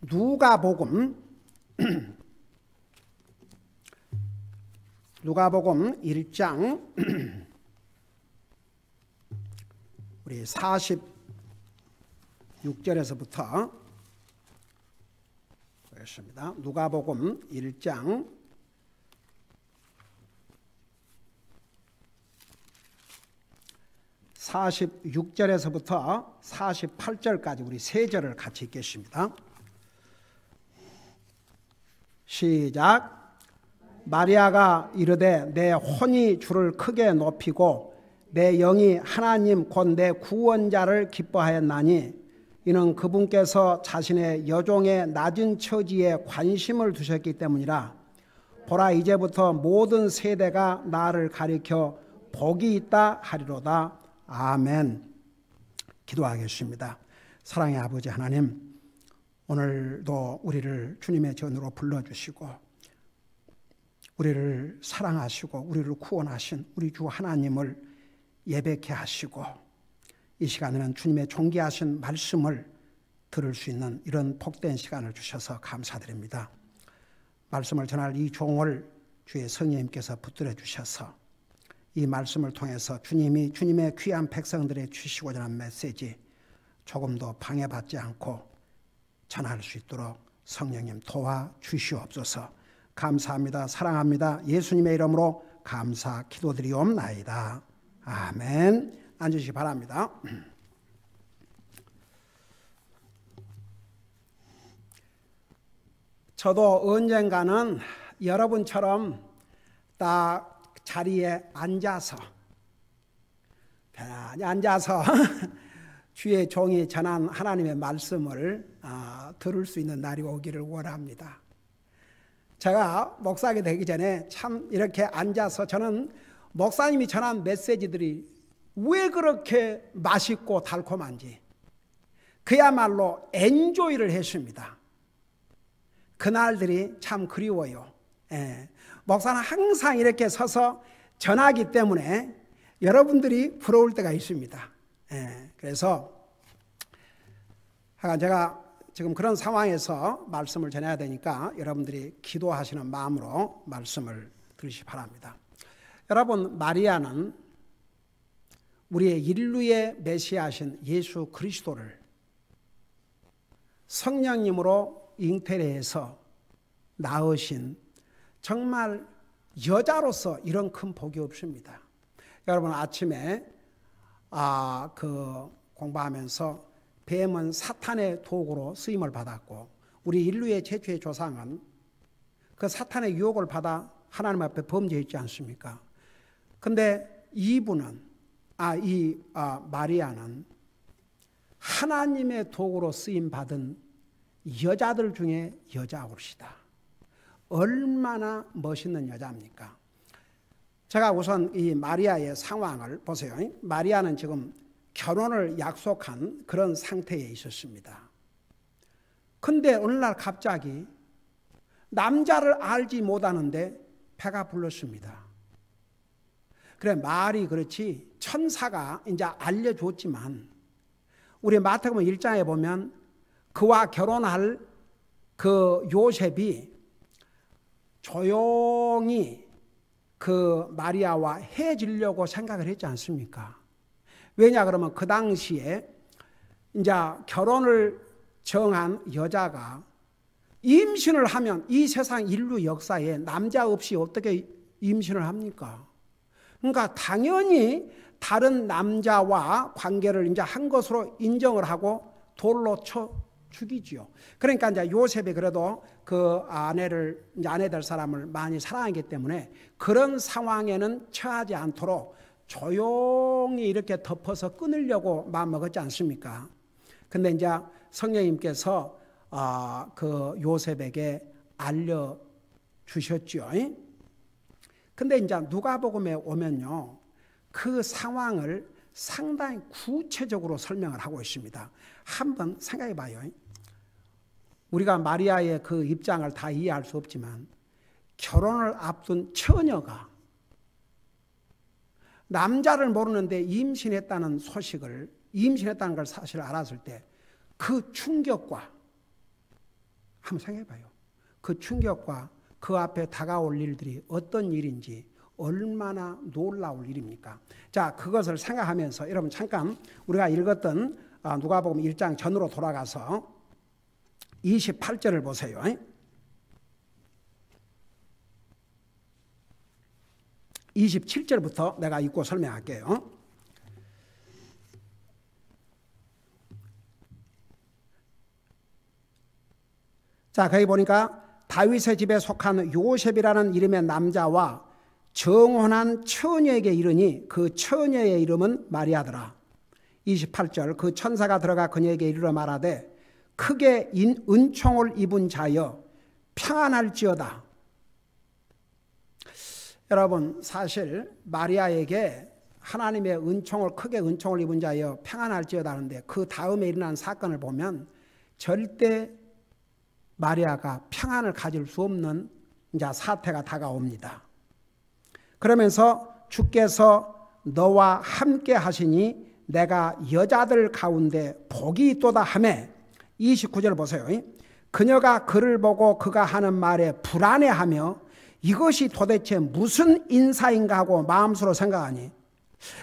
누가복음 1장 우리 46절에서부터 보겠습니다. 누가복음 1장 46절에서부터 48절까지 우리 세 절을 같이 읽겠습니다. 시작. 마리아가 이르되 내 혼이 주를 크게 높이고 내 영이 하나님 곧 내 구원자를 기뻐하였나니 이는 그분께서 자신의 여종의 낮은 처지에 관심을 두셨기 때문이라. 보라, 이제부터 모든 세대가 나를 가리켜 복이 있다 하리로다. 아멘. 기도하겠습니다. 사랑의 아버지 하나님, 오늘도 우리를 주님의 전으로 불러주시고 우리를 사랑하시고 우리를 구원하신 우리 주 하나님을 예배케 하시고 이 시간에는 주님의 존귀하신 말씀을 들을 수 있는 이런 복된 시간을 주셔서 감사드립니다. 말씀을 전할 이 종을 주의 성령님께서 붙들어 주셔서 이 말씀을 통해서 주님이 주님의 귀한 백성들에 주시고자 하는 메시지 조금도 방해받지 않고 전할 수 있도록 성령님 도와주시옵소서. 감사합니다. 사랑합니다. 예수님의 이름으로 감사 기도드리옵나이다. 아멘. 앉으시기 바랍니다. 저도 언젠가는 여러분처럼 딱 자리에 앉아서 편안히 앉아서 주의 종이 전한 하나님의 말씀을 들을 수 있는 날이 오기를 원합니다. 제가 목사가 되기 전에 참 이렇게 앉아서 저는 목사님이 전한 메시지들이 왜 그렇게 맛있고 달콤한지 그야말로 엔조이를 했습니다. 그날들이 참 그리워요. 목사는 항상 이렇게 서서 전하기 때문에 여러분들이 부러울 때가 있습니다. 그래서 제가 지금 그런 상황에서 말씀을 전해야 되니까 여러분들이 기도하시는 마음으로 말씀을 들으시기 바랍니다. 여러분, 마리아는 우리의 인류의 메시아신 예수 그리스도를 성령님으로 잉태를 해서 낳으신 정말 여자로서 이런 큰 복이 없습니다. 여러분, 아침에 공부하면서 뱀은 사탄의 도구로 쓰임을 받았고 우리 인류의 최초의 조상은 그 사탄의 유혹을 받아 하나님 앞에 범죄했지 않습니까? 근데 이분은 마리아는 하나님의 도구로 쓰임 받은 여자들 중에 여자올시다. 얼마나 멋있는 여자입니까? 제가 우선 이 마리아의 상황을 보세요. 마리아는 지금 결혼을 약속한 그런 상태에 있었습니다. 근데 어느 날 갑자기 남자를 알지 못하는데 배가 불렀습니다. 그래, 말이 그렇지 천사가 이제 알려줬지만 우리 마태복음 1장에 보면 그와 결혼할 그 요셉이 조용히 그 마리아와 헤어지려고 생각을 했지 않습니까? 왜냐 그러면 그 당시에 이제 결혼을 정한 여자가 임신을 하면 이 세상 인류 역사에 남자 없이 어떻게 임신을 합니까? 그러니까 당연히 다른 남자와 관계를 이제 한 것으로 인정을 하고 돌로 쳐 죽이지요. 그러니까 이제 요셉이 그래도 그 아내 될 사람을 많이 사랑하기 때문에 그런 상황에는 처하지 않도록 조용히 이렇게 덮어서 끊으려고 마음먹었지 않습니까? 근데 이제 성령님께서 그 요셉에게 알려주셨죠. 근데 이제 누가복음에 오면요, 그 상황을 상당히 구체적으로 설명을 하고 있습니다. 한번 생각해 봐요. 우리가 마리아의 그 입장을 다 이해할 수 없지만 결혼을 앞둔 처녀가 남자를 모르는데 임신했다는 걸 사실 알았을 때 그 충격과 한번 생각해봐요. 그 충격과 그 앞에 다가올 일들이 어떤 일인지 얼마나 놀라울 일입니까? 자, 그것을 생각하면서 여러분 잠깐 우리가 읽었던 누가복음 1장 전으로 돌아가서 28절을 보세요. 27절부터 내가 읽고 설명할게요. 자, 거기 보니까 다윗의 집에 속한 요셉이라는 이름의 남자와 정혼한 처녀에게 이르니 그 처녀의 이름은 마리아더라. 28절 그 천사가 들어가 그녀에게 이르러 말하되 크게 은총을 입은 자여 평안할지어다. 여러분 사실 마리아에게 하나님의 은총을 크게 은총을 입은 자여 평안할지어다 하는데 그 다음에 일어난 사건을 보면 절대 마리아가 평안을 가질 수 없는 이제 사태가 다가옵니다. 그러면서 주께서 너와 함께 하시니 내가 여자들 가운데 복이 있도다 하매 29절 보세요. 그녀가 그를 보고 그가 하는 말에 불안해하며 이것이 도대체 무슨 인사인가 하고 마음속으로 생각하니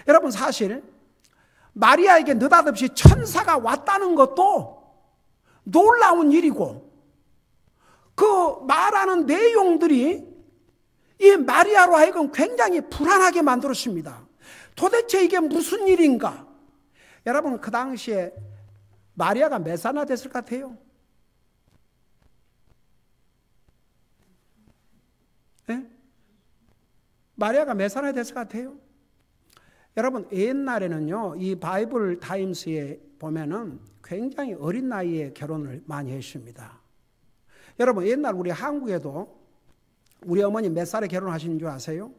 여러분 사실 마리아에게 느닷없이 천사가 왔다는 것도 놀라운 일이고 그 말하는 내용들이 이 마리아로 하여금 굉장히 불안하게 만들었습니다. 도대체 이게 무슨 일인가? 여러분 그 당시에 마리아가 몇 살이나 됐을 것 같아요? 네? 마리아가 몇 살이나 됐을 것 같아요? 여러분 옛날에는요 이 바이블 타임스에 보면은 굉장히 어린 나이에 결혼을 많이 했습니다. 여러분 옛날 우리 한국에도 우리 어머니 몇 살에 결혼하신 줄 아세요?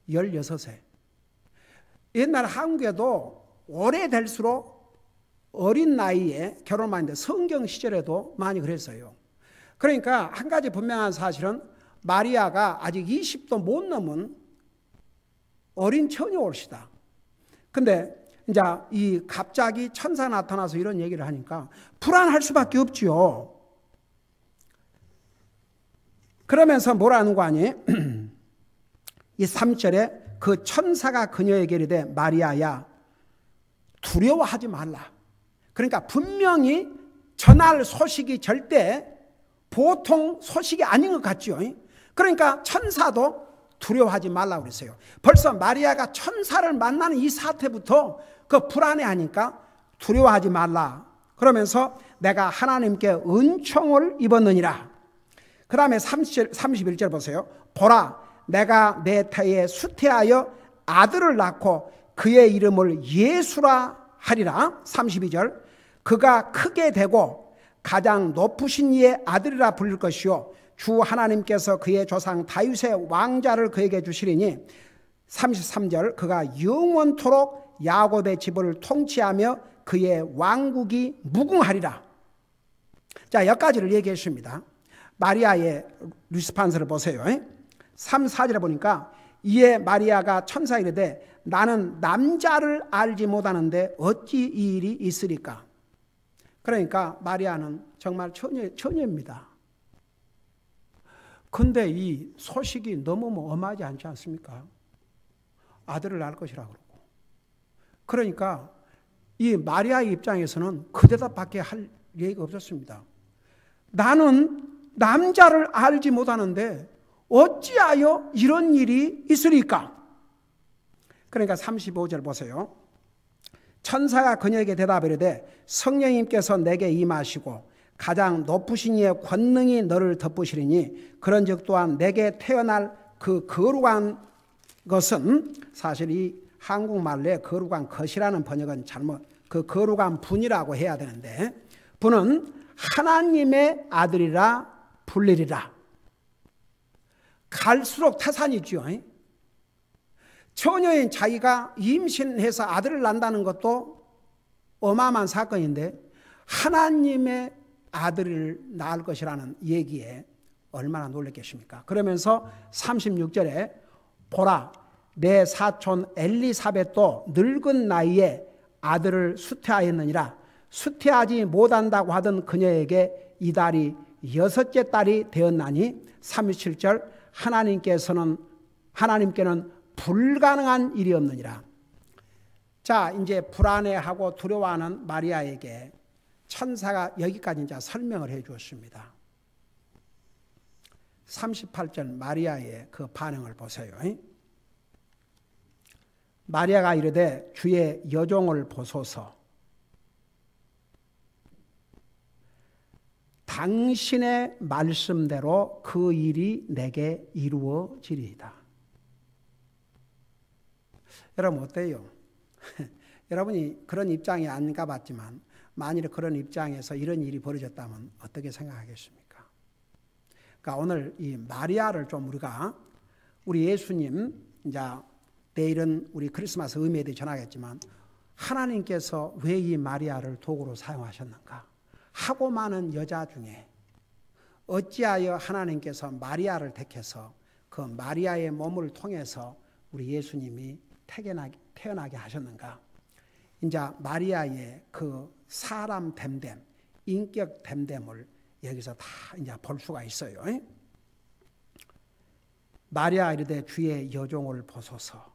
16세. 옛날 한국에도 오래될수록 어린 나이에 결혼 많이 했는데 성경 시절에도 많이 그랬어요. 그러니까 한 가지 분명한 사실은 마리아가 아직 20도 못 넘은 어린 처녀올시다. 근데 이제 이 갑자기 천사 나타나서 이런 얘기를 하니까 불안할 수밖에 없지요. 그러면서 뭐라는 거 아니? 이 3절에 그 천사가 그녀에게 이르되 마리아야 두려워하지 말라. 그러니까 분명히 전할 소식이 절대 보통 소식이 아닌 것 같죠. 그러니까 천사도 두려워하지 말라고 그랬어요. 벌써 마리아가 천사를 만나는 이 사태부터 그 불안해하니까 두려워하지 말라. 그러면서 내가 하나님께 은총을 입었느니라. 그 다음에 31절 보세요. 보라 내가 내 태에 수태하여 아들을 낳고 그의 이름을 예수라 하리라. 32절 그가 크게 되고 가장 높으신 이의 아들이라 불릴 것이요 주 하나님께서 그의 조상 다윗의 왕자를 그에게 주시리니 33절 그가 영원토록 야곱의 집을 통치하며 그의 왕국이 무궁하리라. 자 여기까지를 얘기했습니다. 마리아의 리스판스를 보세요. 3, 4절에 보니까 이에 마리아가 천사에게 이르되 나는 남자를 알지 못하는데 어찌 이 일이 있으리까? 그러니까 마리아는 정말 처녀입니다. 근데 이 소식이 너무 엄하지 않지 않습니까? 아들을 낳을 것이라고 그러고. 그러니까 이 마리아의 입장에서는 그 대답밖에 할 얘기가 없었습니다. 나는 남자를 알지 못하는데 어찌하여 이런 일이 있으리까? 그러니까 35절 보세요. 천사가 그녀에게 대답하리되 성령님께서 내게 임하시고 가장 높으신 이의 권능이 너를 덮으시리니 그런즉 또한 내게 태어날 그 거룩한 것은 사실 이 한국말로 거룩한 것이라는 번역은 잘못 그 거룩한 분이라고 해야 되는데 분은 하나님의 아들이라 불리리라. 갈수록 태산이죠. 처녀인 자기가 임신해서 아들을 낳는다는 것도 어마어마한 사건인데 하나님의 아들을 낳을 것이라는 얘기에 얼마나 놀랐겠습니까? 그러면서 36절에 보라 내 사촌 엘리사벳도 늙은 나이에 아들을 수태하였느니라. 수태하지 못한다고 하던 그녀에게 이달이 6째 딸이 되었나니 37절 하나님께는 불가능한 일이 없느니라. 자, 이제 불안해하고 두려워하는 마리아에게 천사가 여기까지 이제 설명을 해 주었습니다. 38절 마리아의 그 반응을 보세요. 마리아가 이르되 주의 여종을 보소서. 당신의 말씀대로 그 일이 내게 이루어지리이다. 여러분 어때요? 여러분이 그런 입장에 안 가봤지만 만일 그런 입장에서 이런 일이 벌어졌다면 어떻게 생각하겠습니까? 그러니까 오늘 이 마리아를 좀 우리 예수님 이제 내일은 우리 크리스마스 의미에 대해 전하겠지만 하나님께서 왜 이 마리아를 도구로 사용하셨는가? 하고 많은 여자 중에 어찌하여 하나님께서 마리아를 택해서 그 마리아의 몸을 통해서 우리 예수님이 태어나게 하셨는가? 이제 마리아의 그 사람 됨됨, 인격 됨됨을 여기서 다 이제 볼 수가 있어요. 마리아 이르되 주의 여종을 보소서.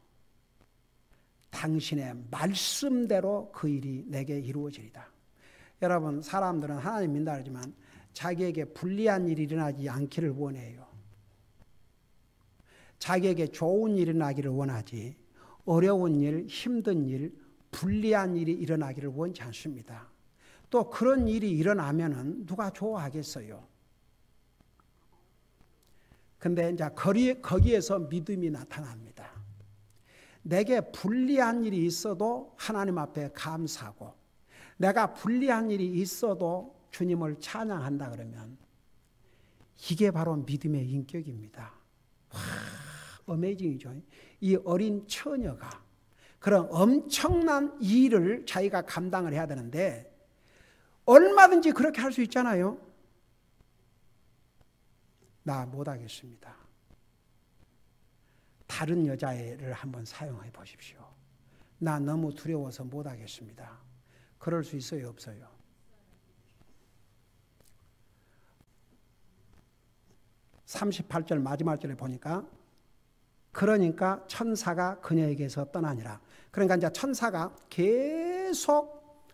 당신의 말씀대로 그 일이 내게 이루어지리다. 여러분 사람들은 하나님 믿는다 하지만 자기에게 불리한 일이 일어나지 않기를 원해요. 자기에게 좋은 일이 일어나기를 원하지 어려운 일, 힘든 일, 불리한 일이 일어나기를 원치 않습니다. 또 그런 일이 일어나면은 누가 좋아하겠어요? 근데 이제 거기에서 믿음이 나타납니다. 내게 불리한 일이 있어도 하나님 앞에 감사하고 내가 불리한 일이 있어도 주님을 찬양한다 그러면 이게 바로 믿음의 인격입니다. 와, 어메이징이죠. 이 어린 처녀가 그런 엄청난 일을 자기가 감당을 해야 되는데 얼마든지 그렇게 할 수 있잖아요. 나 못하겠습니다. 다른 여자애를 한번 사용해 보십시오. 나 너무 두려워서 못하겠습니다. 그럴 수 있어요, 없어요? (38절) 마지막 절에 보니까 그러니까 천사가 그녀에게서 떠나니라. 그러니까 이제 천사가 계속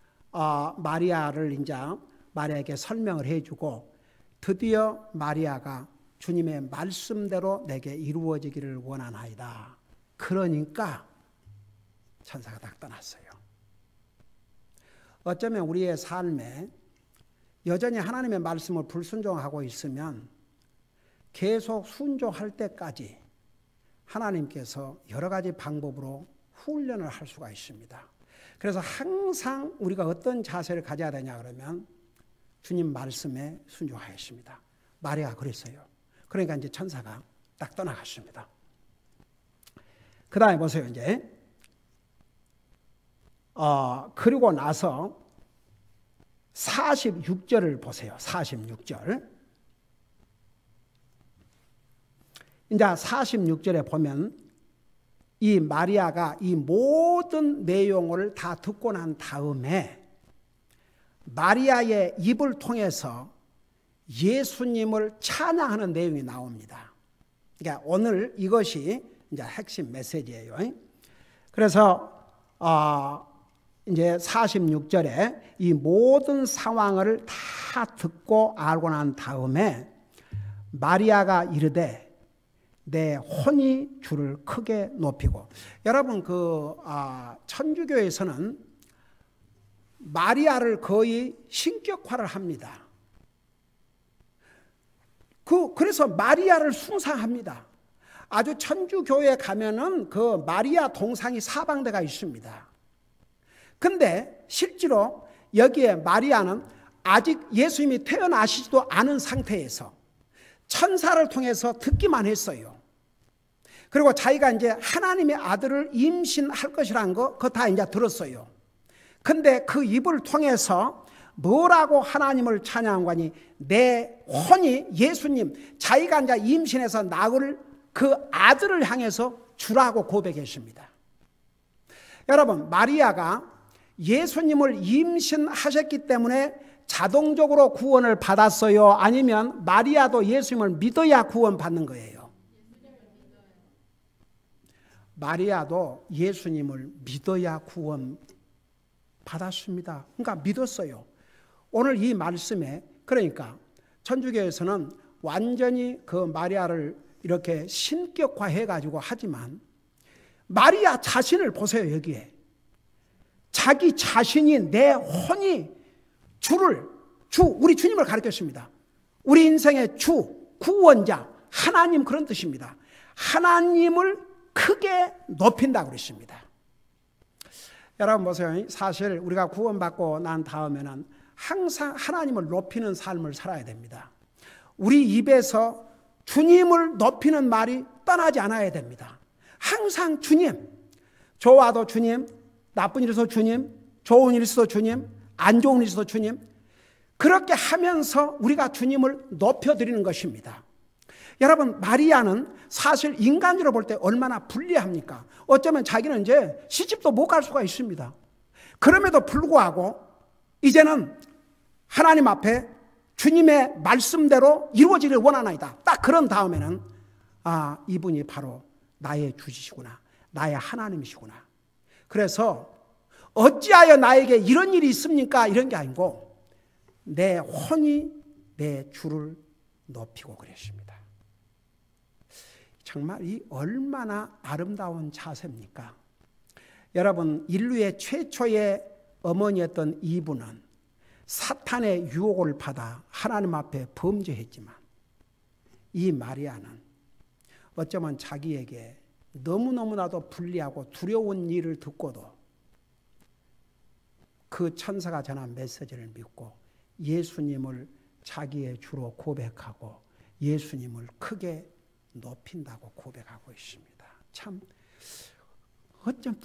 마리아에게 설명을 해주고 드디어 마리아가 주님의 말씀대로 내게 이루어지기를 원하나이다. 그러니까 천사가 딱 떠났어요. 어쩌면 우리의 삶에 여전히 하나님의 말씀을 불순종하고 있으면 계속 순종할 때까지 하나님께서 여러 가지 방법으로 훈련을 할 수가 있습니다. 그래서 항상 우리가 어떤 자세를 가져야 되냐 그러면 주님 말씀에 순종하였습니다. 마리아가 그랬어요. 그러니까 이제 천사가 딱 떠나갔습니다. 그 다음에 보세요. 이제 그리고 나서 46절을 보세요. 46절. 이제 46절에 보면 이 마리아가 이 모든 내용을 다 듣고 난 다음에 마리아의 입을 통해서 예수님을 찬양하는 내용이 나옵니다. 그러니까 오늘 이것이 이제 핵심 메시지예요. 그래서 이제 46절에 이 모든 상황을 다 듣고 알고 난 다음에 마리아가 이르되 내 혼이 주를 크게 높이고. 여러분 천주교에서는 마리아를 거의 신격화를 합니다. 그래서 마리아를 숭상합니다. 아주 천주교에 가면은 그 마리아 동상이 사방대가 있습니다. 근데 실제로 여기에 마리아는 아직 예수님이 태어나시지도 않은 상태에서 천사를 통해서 듣기만 했어요. 그리고 자기가 이제 하나님의 아들을 임신할 것이라는 거 그거 다 이제 들었어요. 근데 그 입을 통해서 뭐라고 하나님을 찬양한 거니? 내 혼이 예수님, 자기가 이제 임신해서 낳을 그 아들을 향해서 주라고 고백했습니다. 여러분, 마리아가 예수님을 임신하셨기 때문에 자동적으로 구원을 받았어요? 아니면 마리아도 예수님을 믿어야 구원받는 거예요? 마리아도 예수님을 믿어야 구원받았습니다. 그러니까 믿었어요. 오늘 이 말씀에 그러니까 천주교에서는 완전히 그 마리아를 이렇게 신격화해가지고 하지만 마리아 자신을 보세요. 여기에 자기 자신이 내 혼이 우리 주님을 가르쳤습니다. 우리 인생의 주, 구원자, 하나님 그런 뜻입니다. 하나님을 크게 높인다고 그랬습니다. 여러분 보세요. 사실 우리가 구원받고 난 다음에는 항상 하나님을 높이는 삶을 살아야 됩니다. 우리 입에서 주님을 높이는 말이 떠나지 않아야 됩니다. 항상 주님, 좋아도 주님, 나쁜 일 있어도 주님, 좋은 일 있어도 주님, 안 좋은 일 있어도 주님, 그렇게 하면서 우리가 주님을 높여드리는 것입니다. 여러분 마리아는 사실 인간적으로 볼 때 얼마나 불리합니까? 어쩌면 자기는 이제 시집도 못 갈 수가 있습니다. 그럼에도 불구하고 이제는 하나님 앞에 주님의 말씀대로 이루어지기를 원하나이다. 딱 그런 다음에는 이분이 바로 나의 주시구나, 나의 하나님이시구나. 그래서 어찌하여 나에게 이런 일이 있습니까? 이런 게 아니고 내 혼이 내 주를 높이고 그랬습니다. 정말 이 얼마나 아름다운 자세입니까? 여러분 인류의 최초의 어머니였던 이분은 사탄의 유혹을 받아 하나님 앞에 범죄했지만 이 마리아는 어쩌면 자기에게 너무너무나도 불리하고 두려운 일을 듣고도 그 천사가 전한 메시지를 믿고 예수님을 자기의 주로 고백하고 예수님을 크게 높인다고 고백하고 있습니다. 참 어쩜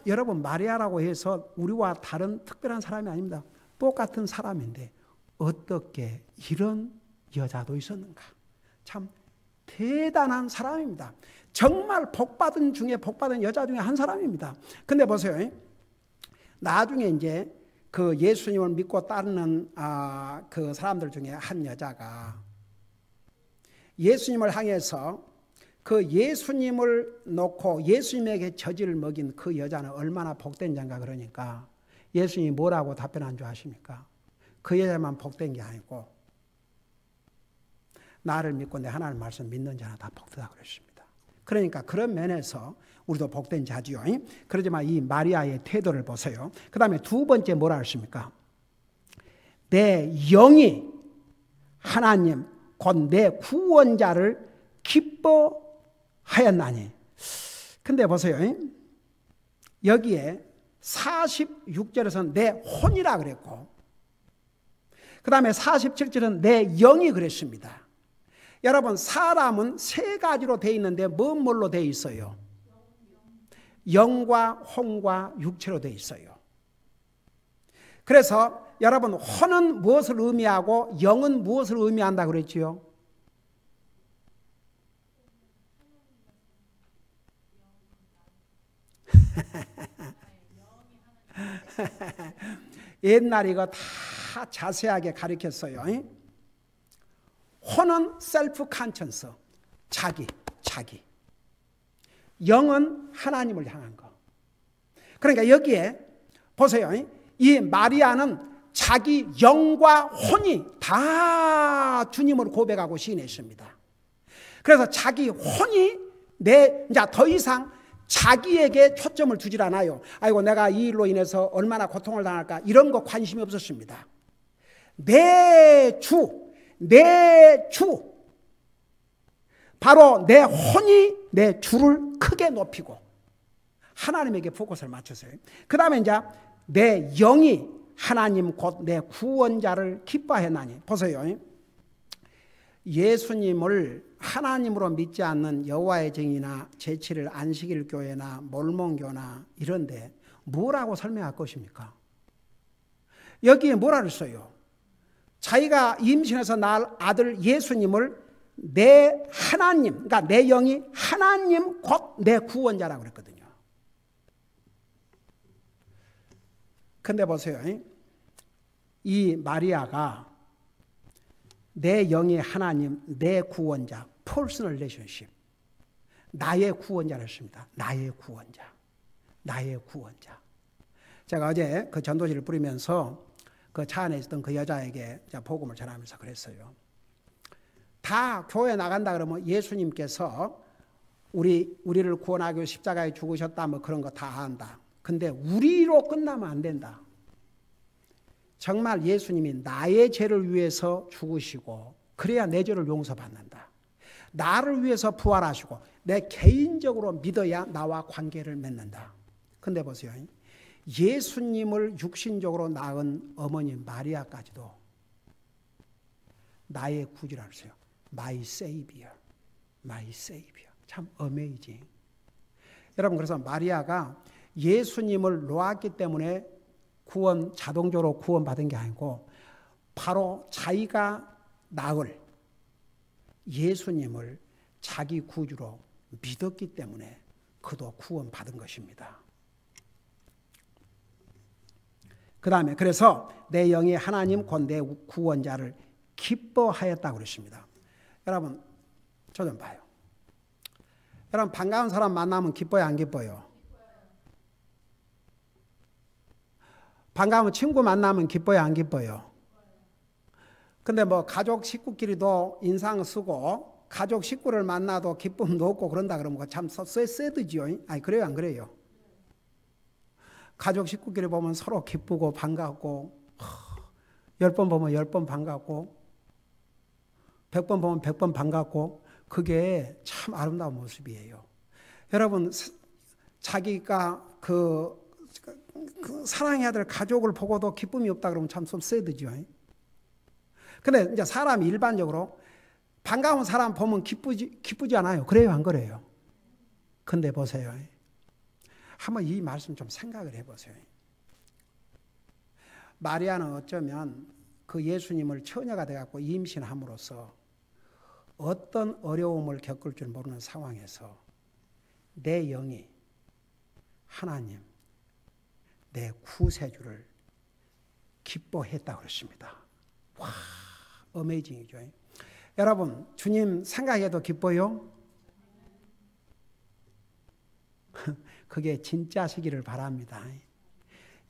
여러분 마리아라고 해서 우리와 다른 특별한 사람이 아닙니다. 똑같은 사람인데 어떻게 이런 여자도 있었는가? 참 대단한 사람입니다. 정말 복받은 중에 복받은 여자 중에 한 사람입니다. 근데 보세요. 나중에 이제 그 예수님을 믿고 따르는 그 사람들 중에 한 여자가 예수님을 향해서 그 예수님을 놓고 예수님에게 젖을 먹인 그 여자는 얼마나 복된 자인가 그러니까 예수님이 뭐라고 답변한 줄 아십니까? 그 여자만 복된 게 아니고 나를 믿고 내 하나님 말씀 믿는 자는 다 복되다 그랬습니다. 그러니까 그런 면에서 우리도 복된 자지요. 그러지만 이 마리아의 태도를 보세요. 그 다음에 두 번째 뭐라 하십니까? 내 영이 하나님 곧 내 구원자를 기뻐하였나니. 근데 보세요. 여기에 46절에서는 내 혼이라 그랬고 그 다음에 47절은 내 영이 그랬습니다. 여러분 사람은 세 가지로 되어 있는데 뭘로 되어 있어요? 영과 혼과 육체로 되어 있어요. 그래서 여러분 혼은 무엇을 의미하고 영은 무엇을 의미한다고 그랬지요? 옛날에 이거 다 자세하게 가르쳤어요. 혼은 셀프 컨션스, 자기. 영은 하나님을 향한 거. 그러니까 여기에 보세요. 이 마리아는 자기 영과 혼이 다 주님을 고백하고 시인했습니다. 그래서 자기 혼이 이제 더 이상 자기에게 초점을 두질 않아요. 아이고 내가 이 일로 인해서 얼마나 고통을 당할까 이런 거 관심이 없었습니다. 내 주 바로 내 혼이 내 주를 크게 높이고 하나님에게 포커스를 맞췄어요. 그 다음에 이제 내 영이 하나님 곧 내 구원자를 기뻐했나니. 보세요. 예수님을 하나님으로 믿지 않는 여호와의 증인이나 제7일 안식일 교회나 몰몬교나 이런데 뭐라고 설명할 것입니까? 여기에 뭐라 그랬어요? 자기가 임신해서 낳을 아들 예수님을 내 하나님, 그러니까 내 영이 하나님 곧 내 구원자라고 그랬거든요. 근데 보세요. 이 마리아가 내 영의 하나님, 내 구원자, 퍼스널 릴레이션십, 나의 구원자를 했습니다. 나의 구원자, 나의 구원자. 제가 어제 그 전도지를 뿌리면서 그 차 안에 있었던 그 여자에게 복음을 전하면서 그랬어요. 다 교회 나간다 그러면 예수님께서 우리를 구원하기 위해 십자가에 죽으셨다 뭐 그런 거 다 한다. 근데 우리로 끝나면 안 된다. 정말 예수님이 나의 죄를 위해서 죽으시고 그래야 내 죄를 용서받는다. 나를 위해서 부활하시고 내 개인적으로 믿어야 나와 관계를 맺는다. 근데 보세요. 예수님을 육신적으로 낳은 어머니 마리아까지도 나의 구주라 그랬어요. My Savior, My Savior. 참 어메이징. 여러분 그래서 마리아가 예수님을 놓았기 때문에 자동적으로 구원받은 게 아니고 바로 자기가 낳을 예수님을 자기 구주로 믿었기 때문에 그도 구원받은 것입니다. 그 다음에 그래서 내 영이 하나님 곧 내 구원자를 기뻐하였다고 그랬습니다. 여러분 저 좀 봐요. 여러분 반가운 사람 만나면 기뻐요 안 기뻐요? 반가운 친구 만나면 기뻐요 안 기뻐요? 근데 뭐 가족 식구끼리도 인상 쓰고 가족 식구를 만나도 기쁨도 없고 그런다 그러면 참 새드지요. 아니 그래요 안 그래요? 가족 식구끼리 보면 서로 기쁘고 반갑고 10번 보면 10번 반갑고 100번 보면 100번 반갑고 그게 참 아름다운 모습이에요. 여러분 자기가 그 사랑해야 될 가족을 보고도 기쁨이 없다 그러면 참 좀 새드죠. 근데 이제 사람이 일반적으로 반가운 사람 보면 기쁘지 않아요. 그래요 안 그래요? 근데 보세요. 한번 이 말씀 좀 생각을 해보세요. 마리아는 어쩌면 그 예수님을 처녀가 돼갖고 임신함으로써 어떤 어려움을 겪을 줄 모르는 상황에서 내 영이 하나님, 내 구세주를 기뻐했다고 그랬습니다. 와, 어메이징이죠. 여러분, 주님 생각해도 기뻐요? 그게 진짜시기를 바랍니다.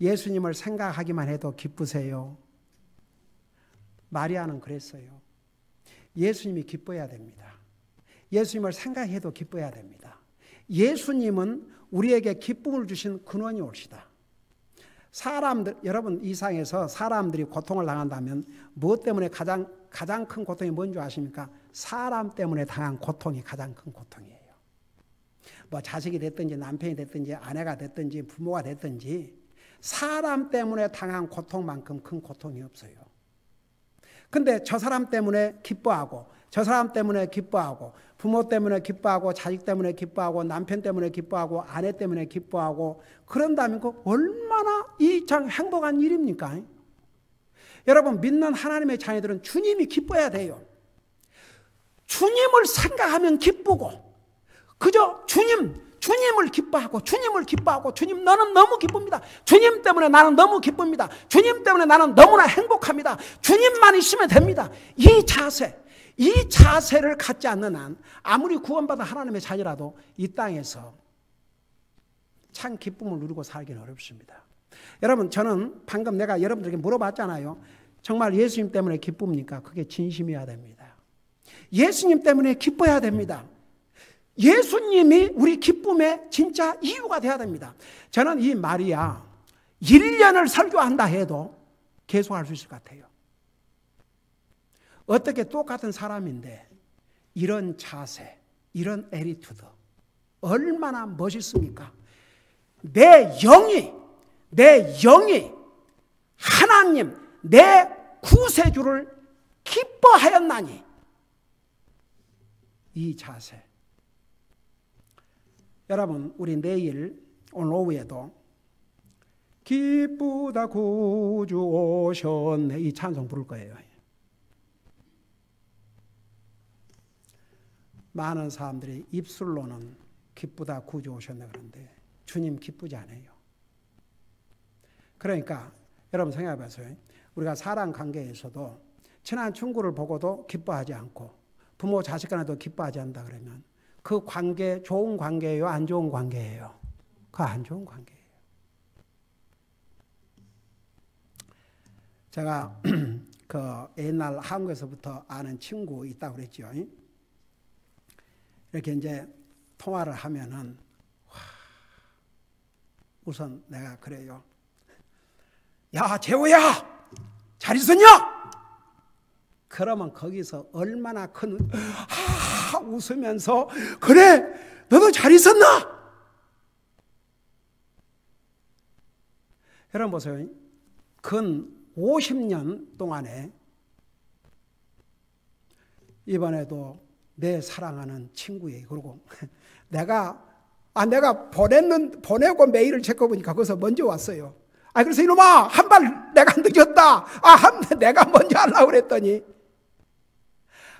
예수님을 생각하기만 해도 기쁘세요? 마리아는 그랬어요. 예수님이 기뻐야 됩니다. 예수님을 생각해도 기뻐야 됩니다. 예수님은 우리에게 기쁨을 주신 근원이 옳시다. 여러분 이 상에서 사람들이 고통을 당한다면 무엇 때문에 가장 큰 고통이 뭔지 아십니까? 사람 때문에 당한 고통이 가장 큰 고통이에요. 뭐 자식이 됐든지 남편이 됐든지 아내가 됐든지 부모가 됐든지 사람 때문에 당한 고통만큼 큰 고통이 없어요. 근데 저 사람 때문에 기뻐하고 저 사람 때문에 기뻐하고 부모 때문에 기뻐하고 자식 때문에 기뻐하고 남편 때문에 기뻐하고 아내 때문에 기뻐하고 그런다면 그 얼마나 이 참 행복한 일입니까? 여러분 믿는 하나님의 자녀들은 주님이 기뻐야 돼요. 주님을 생각하면 기쁘고 그저 주님을 기뻐하고 주님 너는 너무 기쁩니다. 주님 때문에 나는 너무 기쁩니다. 주님 때문에 나는 너무나 행복합니다. 주님만 있으면 됩니다. 이 자세를 갖지 않는 한 아무리 구원받은 하나님의 자녀라도 이 땅에서 참 기쁨을 누리고 살기는 어렵습니다. 여러분 저는 방금 내가 여러분들에게 물어봤잖아요. 정말 예수님 때문에 기쁩니까? 그게 진심이어야 됩니다. 예수님 때문에 기뻐야 됩니다. 예수님이 우리 기쁨의 진짜 이유가 돼야 됩니다. 저는 이 마리아 1년을 설교한다 해도 계속할 수 있을 것 같아요. 어떻게 똑같은 사람인데 이런 자세, 이런 애리투드 얼마나 멋있습니까? 내 영이 하나님 내 구세주를 기뻐하였나니 이 자세. 여러분 우리 내일 오늘 오후에도 기쁘다 구주 오셨네 이 찬송 부를 거예요. 많은 사람들이 입술로는 기쁘다 구주 오셨네 그런데 주님 기쁘지 않아요. 그러니까 여러분 생각해 보세요. 우리가 사람 관계에서도 친한 친구를 보고도 기뻐하지 않고 부모 자식 간에도 기뻐하지 않는다 그러면 그 관계 좋은 관계예요? 안 좋은 관계예요? 그 안 좋은 관계예요. 제가 그 옛날 한국에서부터 아는 친구 있다고 그랬죠. 이렇게 이제 통화를 하면은 우선 내가 그래요. 야, 재호야! 잘 있었냐? 그러면 거기서 얼마나 큰 웃으면서 그래! 너도 잘 있었나? 여러분 보세요. 근 50년 동안에 이번에도 내 사랑하는 친구예요. 그리고 내가 보내고 메일을 체크해보니까 거기서 먼저 왔어요. 그래서 이놈아, 한 발 내가 늦었다. 내가 먼저 하려고 그랬더니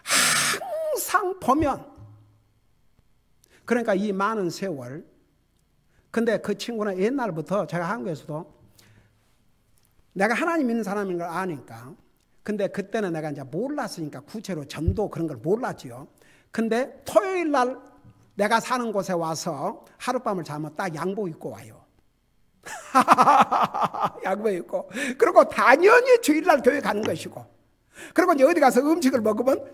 항상 보면 그러니까 이 많은 세월 근데 그 친구는 옛날부터 제가 한국에서도 내가 하나님 믿는 사람인 걸 아니까 근데 그때는 내가 이제 몰랐으니까 구체로 전도 그런 걸 몰랐지요. 근데 토요일 날 내가 사는 곳에 와서 하룻밤을 자면 딱 양복 입고 와요. 양복 입고. 그리고 당연히 주일날 교회 가는 것이고. 그리고 이제 어디 가서 음식을 먹으면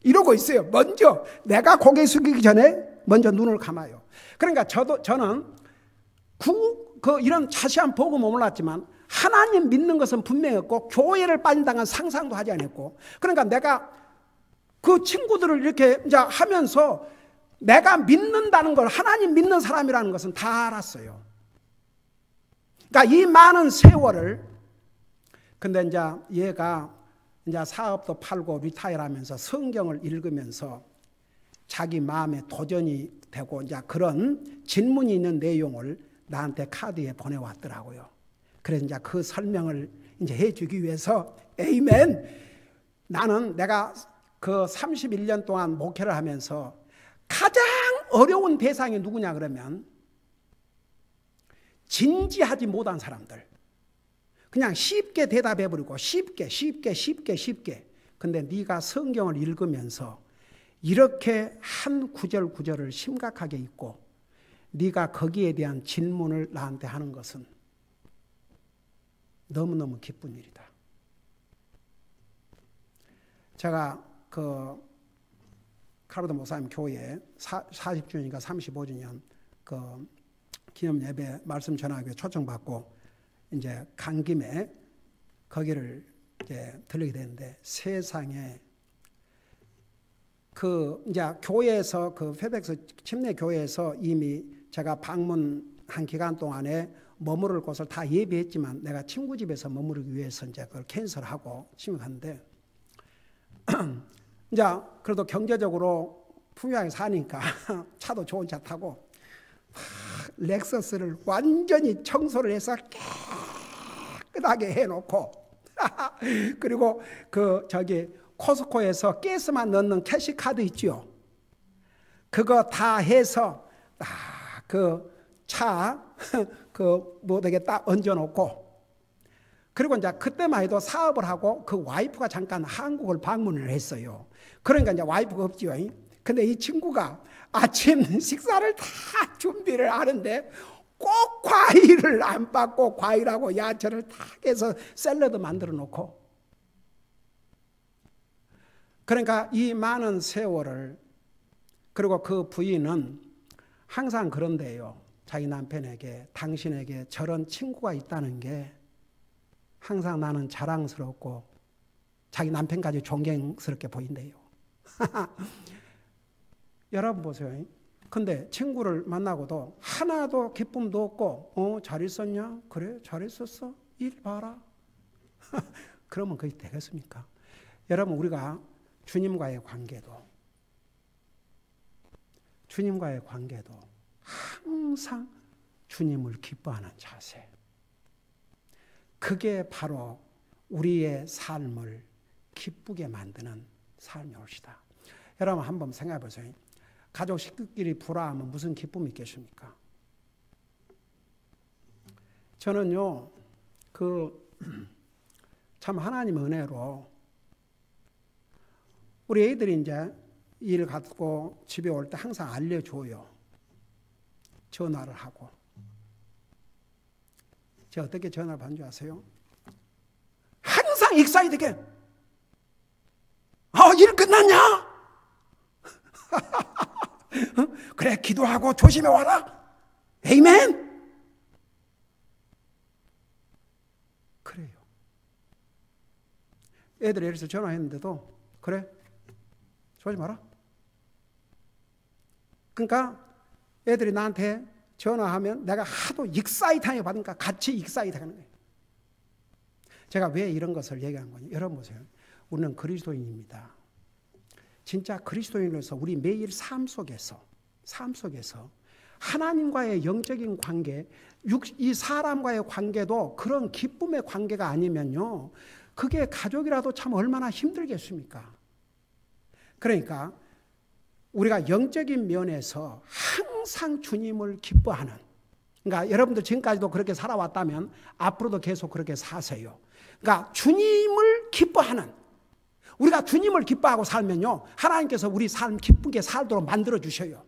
이러고 있어요. 먼저 내가 고개 숙이기 전에 먼저 눈을 감아요. 그러니까 저는 이런 자세한 복음은 몰랐지만 하나님 믿는 것은 분명했고 교회를 빠진다는 상상도 하지 않았고 그러니까 내가 그 친구들을 이렇게 이제 하면서 내가 믿는다는 걸 하나님 믿는 사람이라는 것은 다 알았어요. 그러니까 이 많은 세월을 근데 이제 얘가 이제 사업도 팔고 리타이어하면서 성경을 읽으면서 자기 마음에 도전이 되고 이제 그런 질문이 있는 내용을 나한테 카드에 보내왔더라고요. 그래서 이제 그 설명을 이제 해주기 위해서 에이멘. 나는 내가 그 31년 동안 목회를 하면서 가장 어려운 대상이 누구냐 그러면 진지하지 못한 사람들. 그냥 쉽게 대답해버리고 쉽게. 근데 네가 성경을 읽으면서 이렇게 한 구절 구절을 심각하게 읽고 네가 거기에 대한 질문을 나한테 하는 것은 너무너무 기쁜 일이다. 제가 그 카르도 목사님 교회 40주년인가 35주년 그 기념 예배 말씀 전하기 초청받고 이제 간 김에 거기를 이제 들리게 되는데 세상에 그 이제 교회에서 그 페덱스 침례 교회에서 이미 제가 방문한 기간 동안에 머무를 곳을 다 예비했지만 내가 친구 집에서 머무르기 위해서 이제 그걸 캔슬하고 집에 갔는데 이제 그래도 경제적으로 풍요하게 사니까 차도 좋은 차 타고 렉서스를 완전히 청소를 해서 깨끗하게 해놓고 그리고 코스코에서 가스만 넣는 캐시카드 있죠. 그거 다 해서 모두게 딱 얹어놓고 그리고 이제 그때만 해도 사업을 하고 그 와이프가 잠깐 한국을 방문을 했어요. 그러니까 이제 와이프가 없지요. 근데 이 친구가 아침 식사를 다 준비를 하는데 꼭 과일을 안 받고 과일하고 야채를 다 해서 샐러드 만들어 놓고 그러니까 이 많은 세월을 그리고 그 부인은 항상 그런데요. 자기 남편에게 당신에게 저런 친구가 있다는 게 항상 나는 자랑스럽고 자기 남편까지 존경스럽게 보인대요. 여러분 보세요. 근데 친구를 만나고도 하나도 기쁨도 없고 잘 있었냐? 그래 잘 있었어? 일 봐라. 그러면 그게 되겠습니까? 여러분 우리가 주님과의 관계도 항상 주님을 기뻐하는 자세. 그게 바로 우리의 삶을 기쁘게 만드는 삶이 옳시다. 여러분 한번 생각해 보세요. 가족 식구끼리 불화하면 무슨 기쁨이 있겠습니까? 저는요, 참 하나님 은혜로 우리 애들이 이제 일 갖고 집에 올 때 항상 알려줘요. 전화를 하고. 제가 어떻게 전화를 받는 줄 아세요? 항상 익사이드게 일 끝났냐? 그래 기도하고 조심해 와라. 에이멘. 그래요. 애들이 이래서 전화했는데도 그래 조심히 마라. 그러니까 애들이 나한테 전화하면 내가 하도 익사이트하게 받으니까 같이 익사이트하는 거예요. 제가 왜 이런 것을 얘기한 거냐. 여러분 보세요. 우리는 그리스도인입니다. 진짜 그리스도인으로서 우리 매일 삶 속에서 하나님과의 영적인 관계, 이 사람과의 관계도 그런 기쁨의 관계가 아니면요, 그게 가족이라도 참 얼마나 힘들겠습니까? 그러니까 우리가 영적인 면에서 항상 주님을 기뻐하는, 그러니까 여러분들 지금까지도 그렇게 살아왔다면 앞으로도 계속 그렇게 사세요. 그러니까 주님을 기뻐하는, 우리가 주님을 기뻐하고 살면요, 하나님께서 우리 삶 기쁘게 살도록 만들어 주셔요.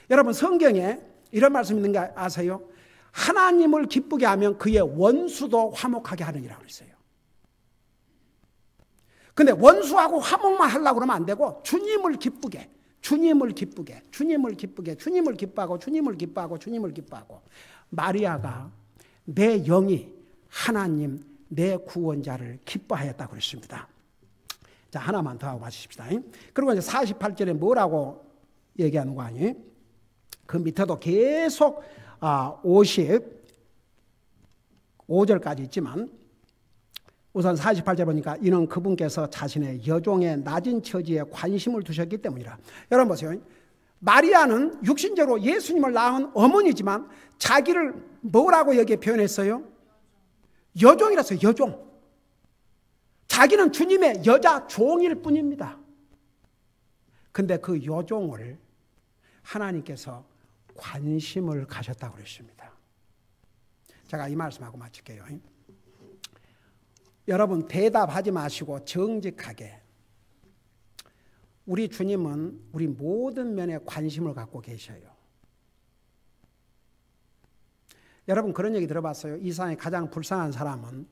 여러분 성경에 이런 말씀 있는 거 아세요? 하나님을 기쁘게 하면 그의 원수도 화목하게 하느니라고 했어요. 근데 원수하고 화목만 하려고 그러면 안 되고 주님을 기쁘게 기뻐하고 마리아가 내 영이 하나님 내 구원자를 기뻐하였다고 그랬습니다. 자, 하나만 더 하고 마치십시다. 그리고 이제 48절에 뭐라고 얘기하는 거 아니에요? 그 밑에도 계속 55절까지 있지만 우선 48절 보니까 이는 그분께서 자신의 여종의 낮은 처지에 관심을 두셨기 때문이라. 여러분 보세요. 마리아는 육신적으로 예수님을 낳은 어머니지만 자기를 뭐라고 여기에 표현했어요? 여종이라서요. 여종. 자기는 주님의 여자 종일 뿐입니다. 근데 그 여종을 하나님께서 관심을 가셨다고 그랬습니다. 제가 이 말씀하고 마칠게요. 여러분 대답하지 마시고 정직하게, 우리 주님은 우리 모든 면에 관심을 갖고 계셔요. 여러분 그런 얘기 들어봤어요? 이 세상에 가장 불쌍한 사람은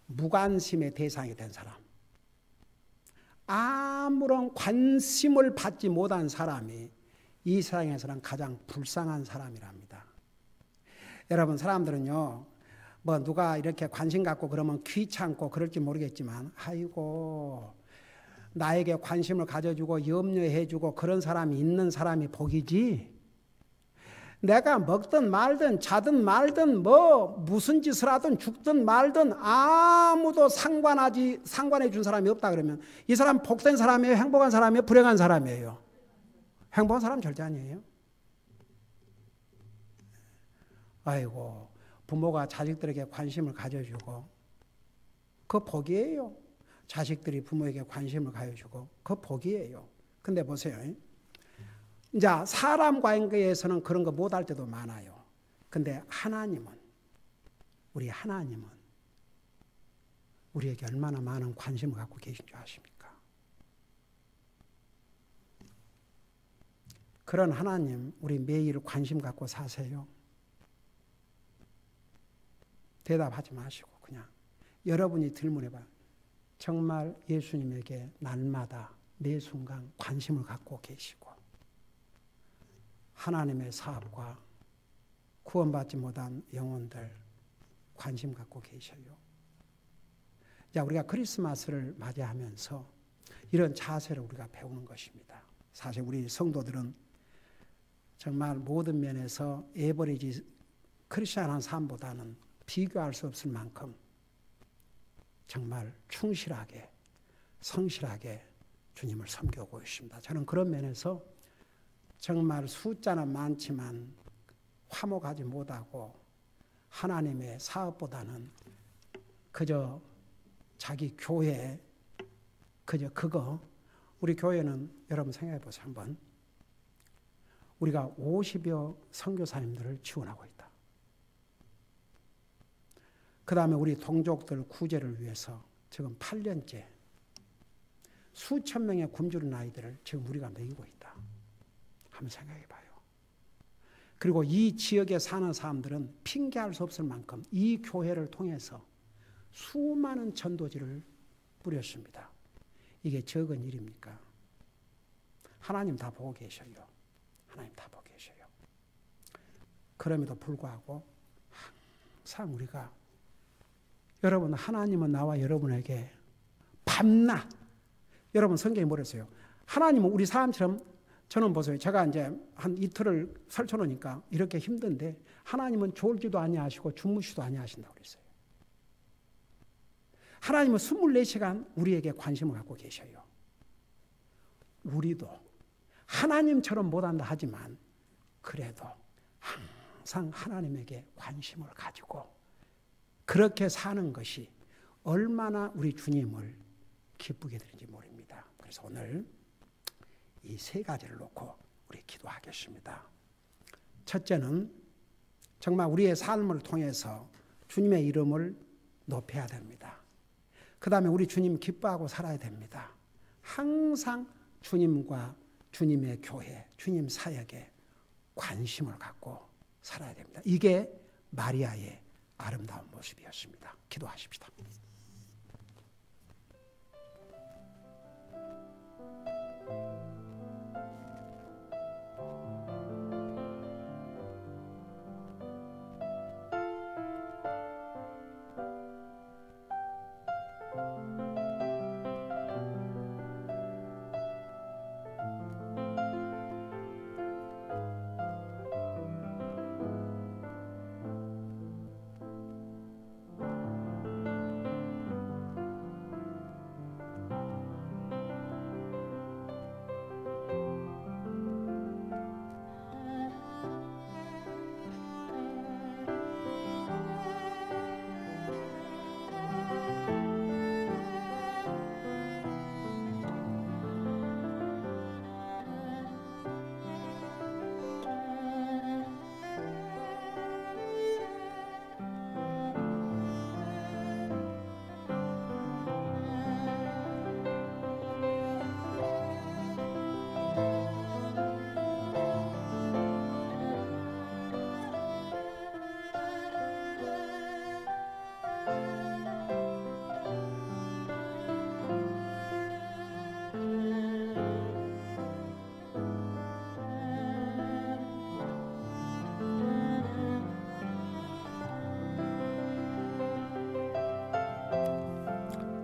무관심의 대상이 된 사람, 아무런 관심을 받지 못한 사람이 이 세상에서는 가장 불쌍한 사람이랍니다. 여러분 사람들은요, 뭐 누가 이렇게 관심 갖고 그러면 귀찮고 그럴지 모르겠지만, 아이고 나에게 관심을 가져주고 염려해주고 그런 사람이 있는 사람이 복이지, 내가 먹든 말든 자든 말든 뭐 무슨 짓을 하든 죽든 말든 아무도 상관해 준 사람이 없다 그러면 이 사람 복된 사람이에요? 행복한 사람이에요? 불행한 사람이에요? 행복한 사람 절대 아니에요. 아이고 부모가 자식들에게 관심을 가져주고 그 복이에요. 자식들이 부모에게 관심을 가져주고 그 복이에요. 근데 보세요. 이제 사람 관계에서는 그런 거 못할 때도 많아요. 근데 우리 하나님은 우리에게 얼마나 많은 관심을 갖고 계신 줄 아십니까? 그런 하나님 우리 매일 관심 갖고 사세요. 대답하지 마시고 그냥 여러분이 질문해봐요. 정말 예수님에게 날마다 매 순간 관심을 갖고 계시고 하나님의 사업과 구원받지 못한 영혼들 관심 갖고 계셔요. 자, 우리가 크리스마스를 맞이하면서 이런 자세를 우리가 배우는 것입니다. 사실 우리 성도들은 정말 모든 면에서 에버리지 크리스천한 삶보다는 비교할 수 없을 만큼 정말 충실하게 성실하게 주님을 섬기고 있습니다. 저는 그런 면에서 정말 숫자는 많지만 화목하지 못하고 하나님의 사업보다는 그저 자기 교회 그저 그거, 우리 교회는 여러분 생각해 보세요. 한번 우리가 50여 선교사님들을 지원하고 있다. 그 다음에 우리 동족들 구제를 위해서 지금 8년째 수천 명의 굶주린 아이들을 지금 우리가 먹이고 있다. 한번 생각해 봐요. 그리고 이 지역에 사는 사람들은 핑계할 수 없을 만큼 이 교회를 통해서 수많은 전도지를 뿌렸습니다. 이게 적은 일입니까? 하나님 다 보고 계셔요. 하나님 다 보고 계셔요. 그럼에도 불구하고 항상 우리가, 여러분, 하나님은 나와 여러분에게 밤낮, 여러분 성경에 뭐랬어요? 하나님은 우리 사람처럼, 저는 보세요. 제가 이제 한 이틀을 설쳐놓으니까 이렇게 힘든데 하나님은 졸지도 아니하시고 주무시도 아니하신다고 그랬어요. 하나님은 24시간 우리에게 관심을 갖고 계셔요. 우리도 하나님처럼 못한다 하지만 그래도 항상 하나님에게 관심을 가지고 그렇게 사는 것이 얼마나 우리 주님을 기쁘게 되는지 모릅니다. 그래서 오늘 이 세 가지를 놓고 우리 기도하겠습니다. 첫째는 정말 우리의 삶을 통해서 주님의 이름을 높여야 됩니다. 그 다음에 우리 주님 기뻐하고 살아야 됩니다. 항상 주님과 주님의 교회, 주님 사역에 관심을 갖고 살아야 됩니다. 이게 마리아의 아름다운 모습이었습니다. 기도하십시다.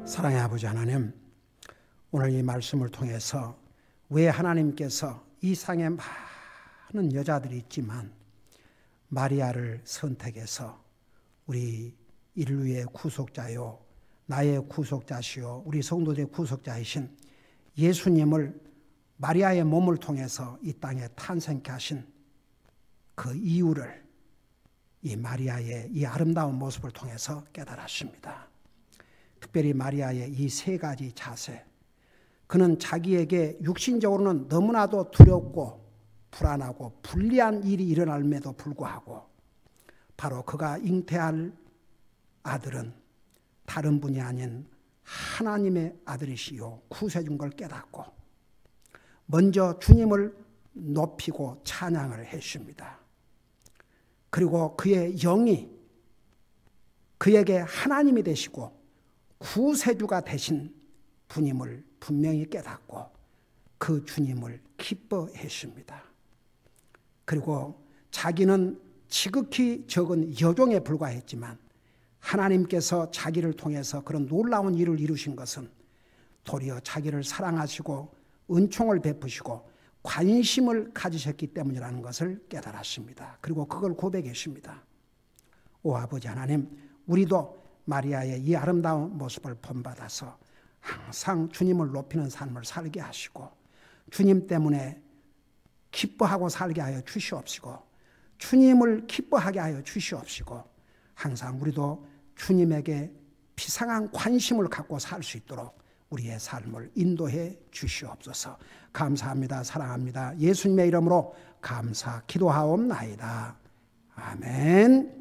사랑의 아버지 하나님, 오늘 이 말씀을 통해서 왜 하나님께서 이 상에 많은 여자들이 있지만 마리아를 선택해서 우리 인류의 구속자요, 나의 구속자시요, 우리 성도들의 구속자이신 예수님을 마리아의 몸을 통해서 이 땅에 탄생케 하신 그 이유를 이 마리아의 이 아름다운 모습을 통해서 깨달았습니다. 특별히 마리아의 이 세 가지 자세, 그는 자기에게 육신적으로는 너무나도 두렵고 불안하고 불리한 일이 일어남에도 불구하고 바로 그가 잉태할 아들은 다른 분이 아닌 하나님의 아들이시요 구세주인 걸 깨닫고 먼저 주님을 높이고 찬양을 했습니다. 그리고 그의 영이 그에게 하나님이 되시고 구세주가 되신 분임을 분명히 깨닫고 그 주님을 기뻐했습니다. 그리고 자기는 지극히 적은 여종에 불과했지만 하나님께서 자기를 통해서 그런 놀라운 일을 이루신 것은 도리어 자기를 사랑하시고 은총을 베푸시고 관심을 가지셨기 때문이라는 것을 깨달았습니다. 그리고 그걸 고백했습니다. 오 아버지 하나님, 우리도 마리아의 이 아름다운 모습을 본받아서 항상 주님을 높이는 삶을 살게 하시고 주님 때문에 기뻐하고 살게 하여 주시옵시고 주님을 기뻐하게 하여 주시옵시고 항상 우리도 주님에게 비상한 관심을 갖고 살 수 있도록 우리의 삶을 인도해 주시옵소서. 감사합니다. 사랑합니다. 예수님의 이름으로 감사 기도하옵나이다. 아멘.